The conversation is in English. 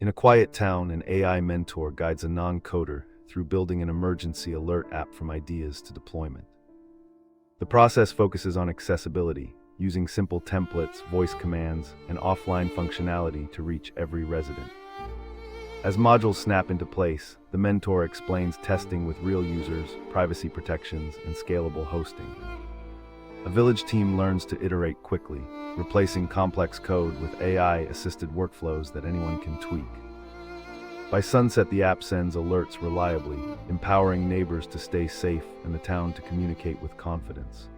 In a quiet town, an AI mentor guides a non-coder through building an emergency alert app from ideas to deployment. The process focuses on accessibility, using simple templates, voice commands, and offline functionality to reach every resident. As modules snap into place, the mentor explains testing with real users, privacy protections, and scalable hosting. A village team learns to iterate quickly, replacing complex code with AI-assisted workflows that anyone can tweak. By sunset, the app sends alerts reliably, empowering neighbors to stay safe and the town to communicate with confidence.